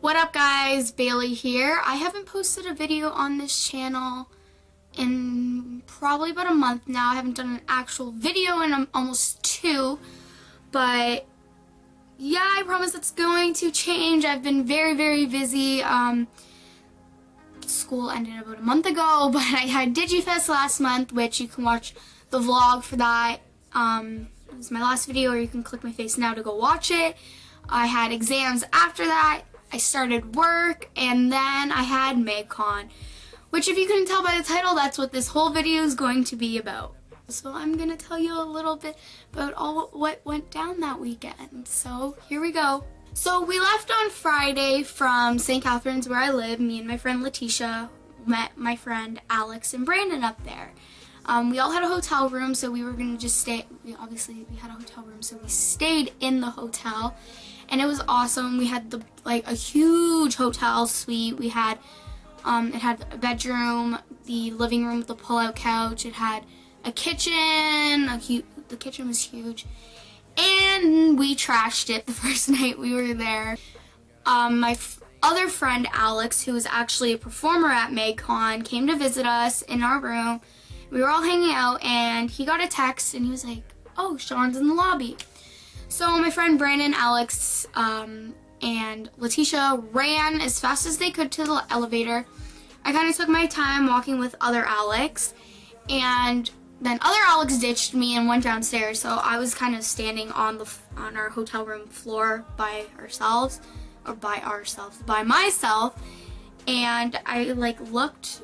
What up guys, Bailey here. I haven't posted a video on this channel in probably about a month now. I haven't done an actual video in almost 2, but yeah, I promise it's going to change. I've been very busy. School ended about a month ago, but I had DigiFest last month, which you can watch the vlog for that. It was my last video, or you can click my face now to go watch it. I had exams after that. I started work, and then I had Magcon, which if you couldn't tell by the title, that's what this whole video is going to be about. So I'm going to tell you a little bit about all what went down that weekend. So here we go. So we left on Friday from St. Catharines, where I live. Me and my friend Letitia met my friend Alex and Brandon up there. We all had a hotel room, so we were going to just stay. We had a hotel room, so we stayed in the hotel. And it was awesome. We had a huge hotel suite. We had it had a bedroom, the living room with the pull-out couch. It had a kitchen. The kitchen was huge, and we trashed it the first night we were there. My other friend Alex, who was actually a performer at Magcon, came to visit us in our room. We were all hanging out, and he got a text, and he was like, "Oh, Sean's in the lobby." So my friend Brandon, Alex, and Letitia ran as fast as they could to the elevator. I kind of took my time walking with other Alex, and then other Alex ditched me and went downstairs. So I was kind of standing on our hotel room floor by myself, and I looked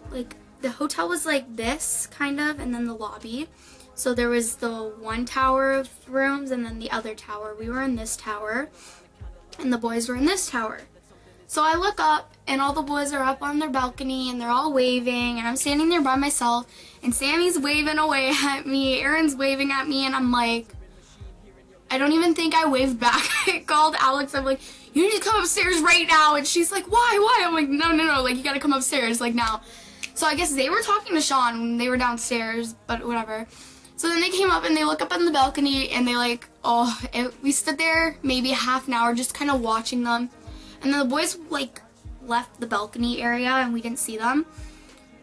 the hotel was like this kind of, and then the lobby. So there was the one tower of rooms and then the other tower. We were in this tower, and the boys were in this tower. So I look up, and all the boys are up on their balcony, and they're all waving, and I'm standing there by myself, and Sammy's waving away at me, Aaron's waving at me, and I'm like, I don't even think I waved back. I called Alex, I'm like, "You need to come upstairs right now," and she's like, why? I'm like, no, you gotta come upstairs, now. So I guess they were talking to Sean when they were downstairs, but whatever. So then they came up, and they look up on the balcony, and they we stood there maybe half an hour just kind of watching them. And then the boys left the balcony area, and we didn't see them.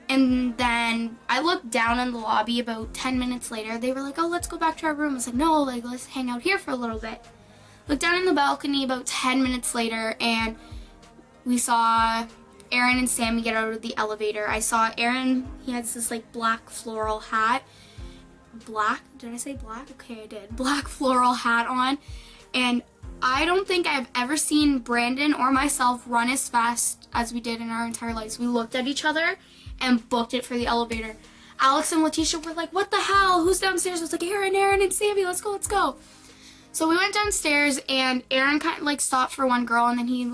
And then I looked down in the lobby about 10 minutes later. They were like, "Oh, let's go back to our room." I was like, "No, let's hang out here for a little bit." Looked down in the balcony about 10 minutes later, and we saw Aaron and Sammy get out of the elevator. I saw Aaron, he has this black floral hat. Black? Did I say black? Okay, I did. Black floral hat on. And I don't think I've ever seen Brandon or myself run as fast as we did in our entire lives. We looked at each other and booked it for the elevator. Alex and Letitia were like, "What the hell? Who's downstairs?" I was like, Aaron and Sammy, let's go. So we went downstairs, and Aaron kind of stopped for one girl, and then he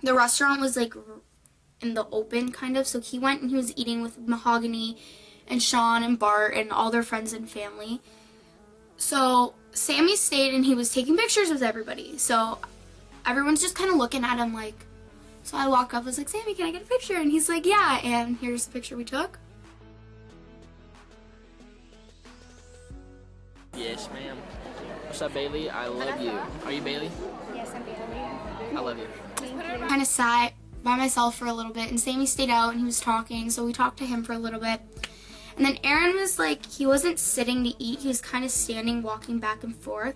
the restaurant was in the open kind of, so he went and he was eating with Mahogany and Sean and Bart and all their friends and family. So Sammy stayed, and he was taking pictures with everybody. So everyone's just kind of looking at him so I walked up, I was like, "Sammy, can I get a picture?" And he's like, "Yeah," and here's the picture we took. Yes, ma'am. What's up, Bailey? I love you. Are you Bailey? Yes, I'm Bailey. I love you. Kind of sat by myself for a little bit, and Sammy stayed out, and he was talking, so we talked to him for a little bit. And then Aaron was he wasn't sitting to eat, he was kind of standing, walking back and forth.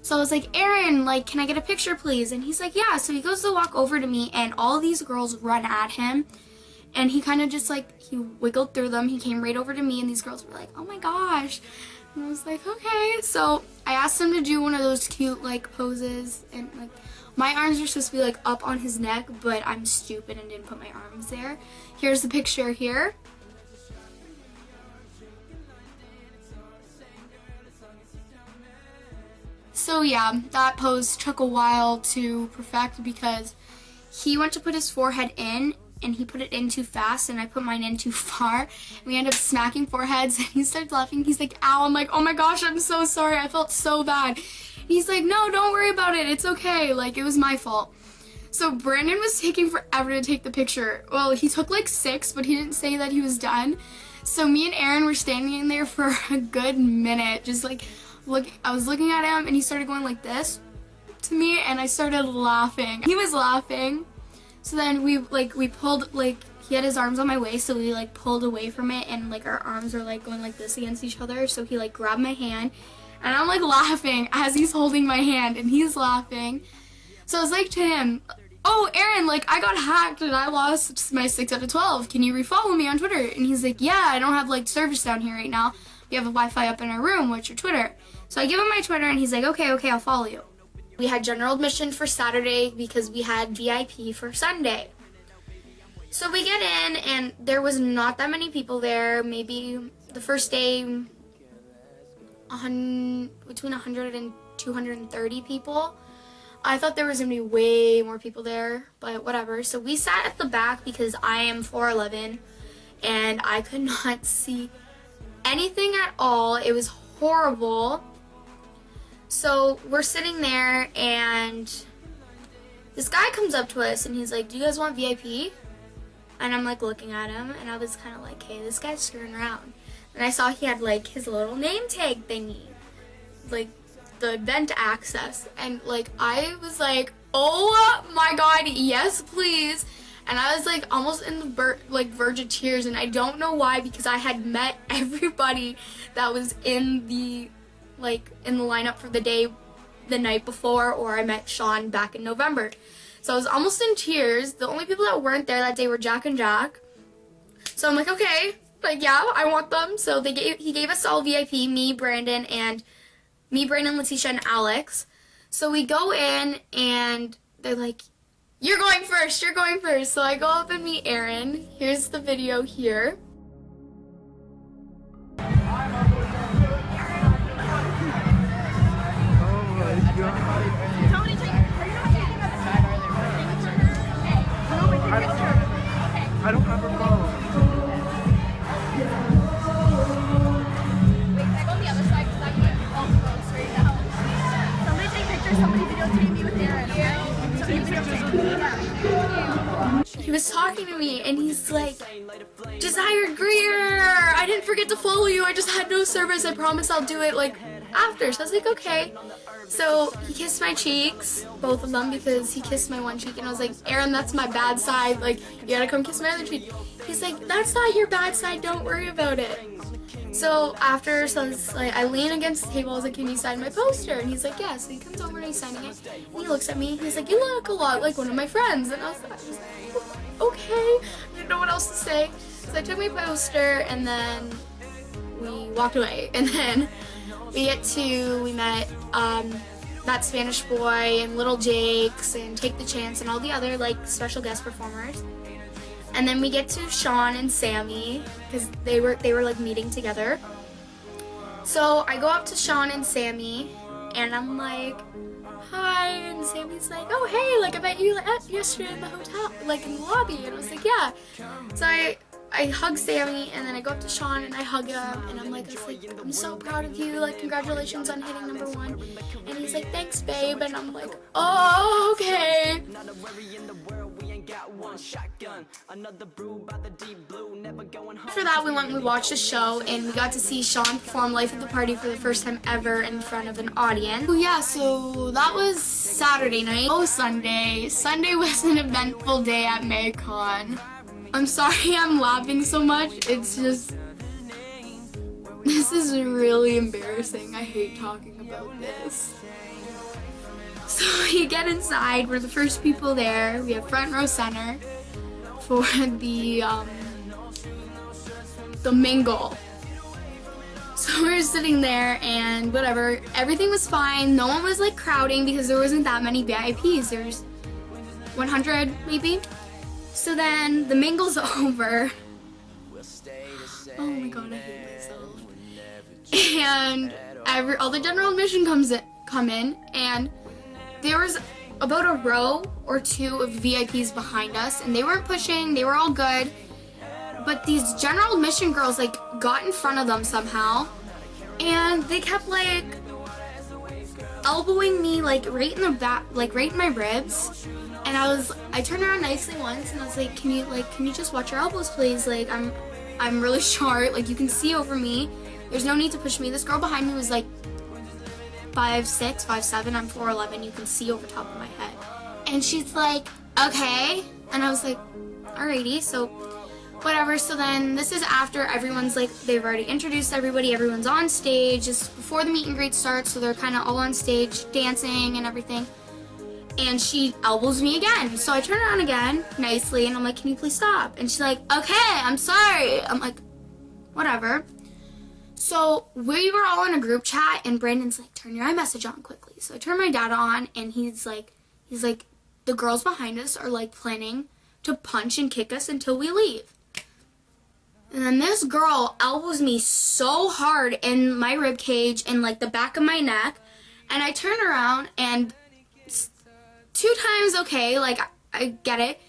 So I was like, "Aaron, can I get a picture, please?" And he's like, "Yeah." So he goes to walk over to me, and all these girls run at him, and he kind of just he wiggled through them. He came right over to me, and these girls were like, "Oh my gosh." And I was like, "Okay." So I asked him to do one of those cute poses, and my arms were supposed to be up on his neck, but I'm stupid and didn't put my arms there. Here's the picture here. So yeah, that pose took a while to perfect because he went to put his forehead in, and he put it in too fast, and I put mine in too far. We ended up smacking foreheads, and he started laughing. He's like, "Ow." I'm like, "Oh my gosh, I'm so sorry. I felt so bad." He's like, "No, don't worry about it. It's okay. It was my fault." So Brandon was taking forever to take the picture. Well, he took 6, but he didn't say that he was done. So me and Aaron were standing in there for a good minute, just I was looking at him, and he started going like this to me, and I started laughing. He was laughing, So then we pulled, like, he had his arms on my waist, so we like pulled away from it, and like our arms were like going like this against each other. So he like grabbed my hand, and I'm like laughing as he's holding my hand, and he's laughing. So I was like to him, "Oh, Aaron, like I got hacked and I lost my 6 out of 12. Can you refollow me on Twitter?" And he's like, "Yeah, I don't have like service down here right now. We have a Wi-Fi up in our room. What's your Twitter?" So I give him my Twitter, and he's like, okay, I'll follow you. We had general admission for Saturday because we had VIP for Sunday. So we get in, and there was not that many people there. Maybe the first day, between 100 and 230 people. I thought there was going to be way more people there, but whatever. So we sat at the back because I am 4'11", and I could not see anything at all. It was horrible. So we're sitting there, and this guy comes up to us, and he's like, "Do you guys want VIP?" And I'm like looking at him, and I was kind of like, hey, this guy's screwing around. And I saw he had like his little name tag thingy, like the event access, and like I was like, oh my god, yes please. And I was like almost in the verge of tears, and I don't know why, because I had met everybody that was in the lineup for the night before, or I met Sean back in November. So I was almost in tears. The only people that weren't there that day were Jack and Jack. So I'm like, okay, like yeah, I want them. So he gave us all VIP, me, Brandon, Letitia, and Alex. So we go in, and they're like, you're going first. So I go up and meet Aaron. Here's the video here. I don't have her phone. Wait, can I go on the other side? Because I'm going to go straight out. Somebody take pictures. Somebody videotape me with Aaron, okay? Somebody videotape me. He was talking to me, and he's like, Desire Greer, I didn't forget to follow you. I just had no service. I promise I'll do it like after. So I was like, okay. So he kissed my cheeks, both of them, because he kissed my one cheek, and I was like, Aaron, that's my bad side. Like, you gotta come kiss my other cheek. He's like, that's not your bad side. Don't worry about it. So after, I lean against the table. I was like, can you sign my poster? And he's like, yeah. So he comes over and he's signing it. And he looks at me. He's like, you look a lot like one of my friends. And I was like, okay. I didn't know what else to say. So I took my poster, and then we walked away. And then we met that Spanish boy and Little Jakes and Take the Chance and all the other like special guest performers. And then we get to Sean and Sammy, because they were like meeting together. So I go up to Sean and Sammy, and I'm like, hi, and Sammy's like, oh hey, like I met you yesterday in the hotel, like in the lobby. And I was like, yeah. So I hug Sammy, and then I go up to Sean and I hug him, and I'm like, I'm so proud of you, like congratulations on hitting #1. And he's like, thanks babe. And I'm like, oh okay. After that, we went and we watched the show, and we got to see Sean perform Life at the Party for the first time ever in front of an audience. Oh yeah, so that was Saturday night. Oh, Sunday was an eventful day at Magcon. I'm sorry I'm laughing so much. It's just, this is really embarrassing. I hate talking about this. So we get inside. We're the first people there. We have front row center for the mingle. So we're sitting there, and whatever. Everything was fine. No one was like crowding because there wasn't that many VIPs. There's 100 maybe. So then the mingle's over. Oh my god, I hate myself. And all the general admission come in, and there was about a row or two of VIPs behind us, and they weren't pushing, they were all good. But these general admission girls like got in front of them somehow, and they kept like elbowing me like right in the back, like right in my ribs. And I turned around nicely once, and I was like, can you just watch your elbows, please? Like, I'm really short, like, you can see over me. There's no need to push me. This girl behind me was like 5'6", 5'7", I'm 4'11", you can see over top of my head. And she's like, okay. And I was like, alrighty, so whatever. So then this is after everyone's like, they've already introduced everybody, everyone's on stage, just before the meet and greet starts, so they're kind of all on stage dancing and everything. And she elbows me again. So I turn around again nicely and I'm like, can you please stop? And she's like, okay, I'm sorry. I'm like, whatever. So we were all in a group chat and Brandon's like, turn your iMessage on quickly. So I turn my data on and he's like, the girls behind us are like planning to punch and kick us until we leave. And then this girl elbows me so hard in my rib cage and like the back of my neck. And I turn around and 2 times, okay, like I get it.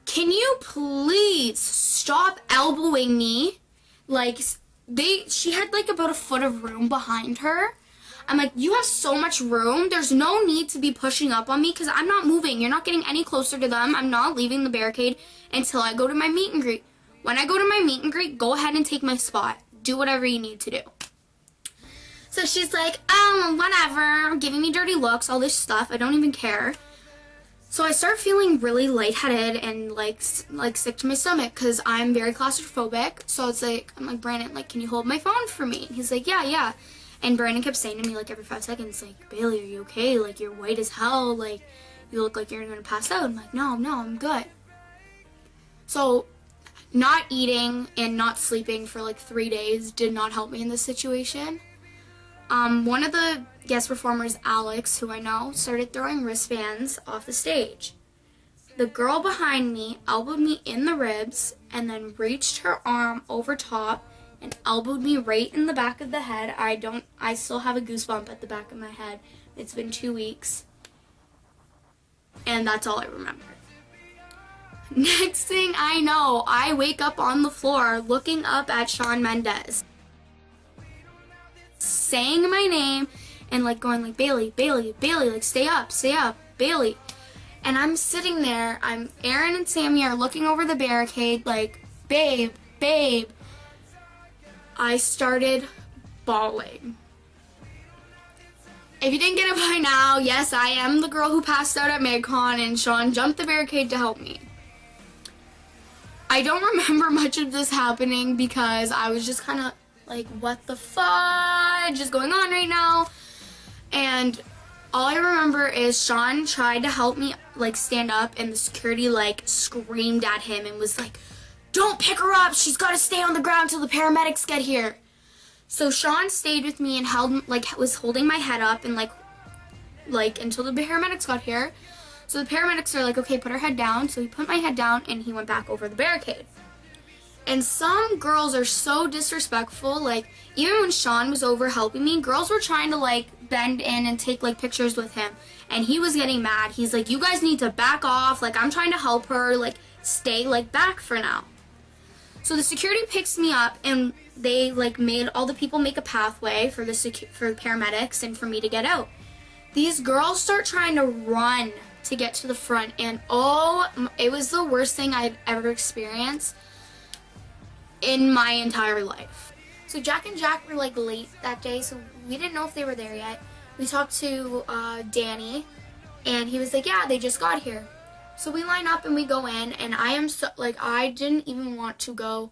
Can you please stop elbowing me? Like she had like about a foot of room behind her. I'm like, you have so much room. There's no need to be pushing up on me because I'm not moving. You're not getting any closer to them. I'm not leaving the barricade until I go to my meet and greet. When I go to my meet and greet, go ahead and take my spot. Do whatever you need to do. So she's like, oh, whatever, giving me dirty looks, all this stuff. I don't even care. So I start feeling really lightheaded and like sick to my stomach because I'm very claustrophobic. So it's like, I'm like, Brandon, like, can you hold my phone for me? And he's like, yeah. And Brandon kept saying to me like every 5 seconds, like, Bayleigh, are you okay? Like, you're white as hell. Like, you look like you're gonna pass out. I'm like, no, I'm good. So not eating and not sleeping for like 3 days did not help me in this situation. One of the guest performers, Alex, who I know, started throwing wristbands off the stage. The girl behind me elbowed me in the ribs and then reached her arm over top and elbowed me right in the back of the head. I still have a goosebump at the back of my head. It's been 2 weeks. And that's all I remember. Next thing I know, I wake up on the floor looking up at Shawn Mendes, saying my name and like going like, Bayleigh, like stay up, Bayleigh. And I'm sitting there, Aaron and Sammy are looking over the barricade like, babe. I started bawling. If you didn't get it by now, yes, I am the girl who passed out at Magcon and Shawn jumped the barricade to help me. I don't remember much of this happening because I was just kind of like, what the fudge is going on right now? And all I remember is Shawn tried to help me like stand up and the security like screamed at him and was like, don't pick her up, she's got to stay on the ground till the paramedics get here. So Shawn stayed with me and was holding my head up and like until the paramedics got here. So the paramedics are like, okay, put her head down. So he put my head down and he went back over the barricade. And some girls are so disrespectful. Like, even when Shawn was over helping me, girls were trying to like bend in and take like pictures with him. And he was getting mad. He's like, you guys need to back off. Like, I'm trying to help her. Like, stay like back for now. So the security picks me up and they like made all the people make a pathway for the paramedics and for me to get out. These girls start trying to run to get to the front, and it was the worst thing I'd ever experienced in my entire life. So Jack and Jack were like late that day, so we didn't know if they were there yet. We talked to Danny, and he was like, yeah, they just got here. So we line up and we go in, and I am so like, I didn't even want to go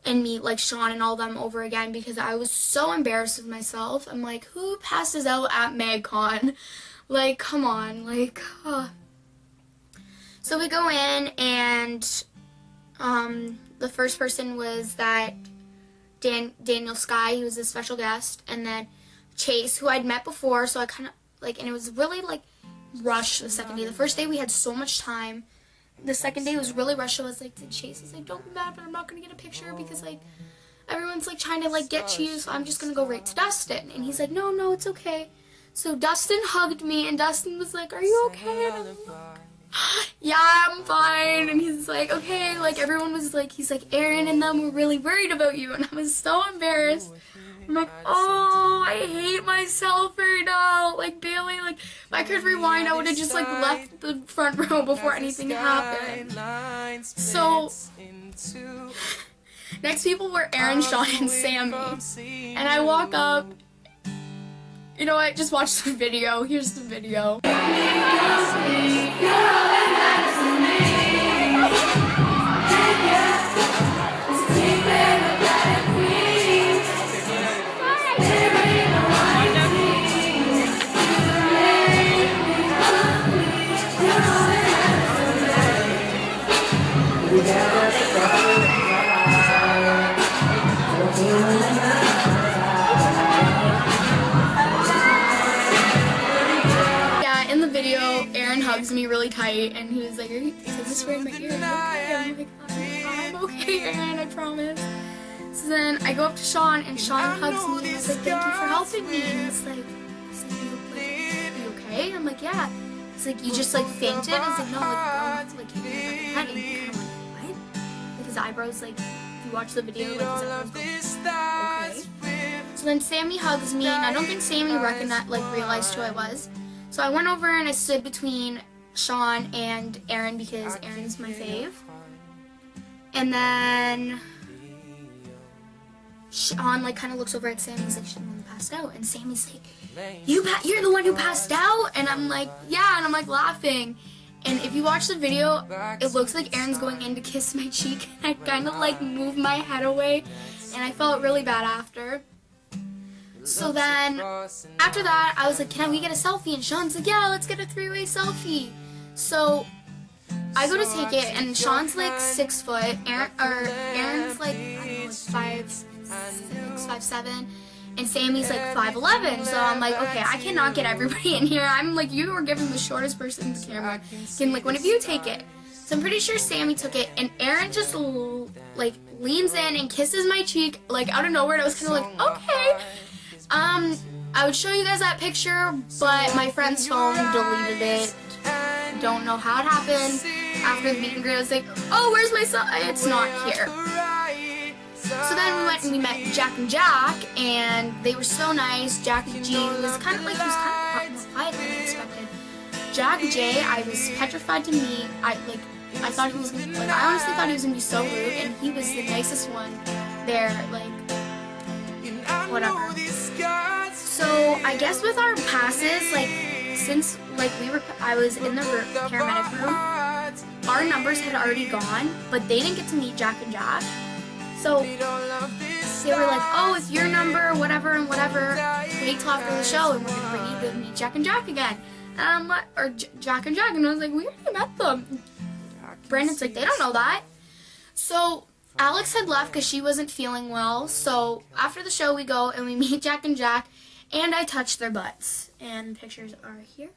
and meet like Shawn and all them over again because I was so embarrassed with myself. I'm like, who passes out at Magcon? Like, come on, like, So we go in, and the first person was that Daniel Sky, he was a special guest, and then Chase, who I'd met before, so I kind of, like, and it was really, like, rushed the second day. The first day we had so much time. The second day was really rushed. I was like, to Chase, he's like, don't be mad, but I'm not going to get a picture because, like, everyone's, like, trying to, like, get to you, so I'm just going to go right to Dustin. And he's like, no, it's okay. So Dustin hugged me, and Dustin was like, are you okay? And I'm like, yeah, I'm fine. And he's like, okay, like, everyone was like, he's like, Aaron and them were really worried about you, and I was so embarrassed. I'm like, oh, I hate myself right now. Like, Bayleigh, like, if I could rewind, I would have just, like, left the front row before anything happened. So, next people were Aaron, Shawn, and Sammy. And I walk up. You know what? Just watch the video. Here's the video. Yeah, in the video, Aaron hugs me really tight, and he was like, "Is this right in my ear?" I'm like, I'm okay, Aaron, I promise. So then I go up to Sean, and Sean hugs me, and he's like, "Thank you for helping me." And he's like, "Are you okay?" I'm like, "Yeah." He's like, "You just like fainted?" He's like, "No, like you hit my head." And he kind of like, "What?" Like his eyebrows, like, if you watch the video, like his eyebrows go, "Okay." So then Sammy hugs me, and I don't think Sammy realized who I was. So I went over and I stood between Sean and Aaron because Aaron's my fave. And then Sean like kind of looks over at Sammy. He's like, "She's the one who passed out." And Sammy's like, "You're the one who passed out?" And I'm like, "Yeah." And I'm like laughing. And if you watch the video, it looks like Aaron's going in to kiss my cheek. And I kind of like moved my head away, and I felt really bad after. So then, after that, I was like, "Can we get a selfie?" And Sean's like, "Yeah, let's get a 3-way selfie." So I go to take it, and Sean's like 6 foot, Aaron's like, I don't know, like 5'6", 5'7", and Sammy's like 5'11". So I'm like, okay, I cannot get everybody in here. I'm like, you were giving the shortest person the camera. Can like one of you take it? So I'm pretty sure Sammy took it, and Aaron just like leans in and kisses my cheek like out of nowhere, and I was kind of like, okay. I would show you guys that picture, but my friend's phone deleted it. Don't know how it happened. After the meet and greet, I was like, "Oh, where's my son? It's not here." So then we went and we met Jack and Jack, and they were so nice. Jack G was kind of more quiet than I expected. Jack J, I was petrified to meet. I thought he was gonna, I honestly thought he was gonna be so rude, and he was the nicest one there. Like, whatever. So I guess with our passes, like, since like I was in the paramedic room, our numbers had already gone, but they didn't get to meet Jack and Jack. So they were like, "Oh, it's your number, whatever and whatever. Wait till after the show, and we're gonna bring you to meet Jack and Jack again." Or Jack and Jack, and I was like, "We already met them." Brandon's like, "They don't know that." So Alex had left because she wasn't feeling well. So after the show, we go and we meet Jack and Jack, and I touch their butts. And the pictures are here.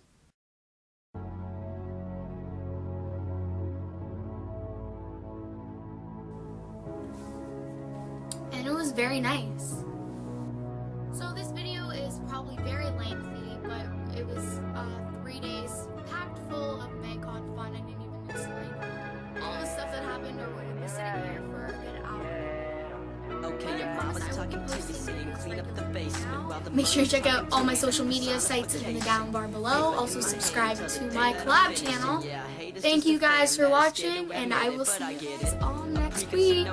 And it was very nice. So this video is probably very lengthy, but it was 3 days packed full of Magcon fun. I didn't even explain all the stuff that happened, or we were sitting here for a good hour. Okay, your mama's talking to you, saying clean up the basement while the Make sure to check out all my social media sites in the down bar below. Also subscribe to my collab channel. Thank you guys for watching, and I will see you guys all next week.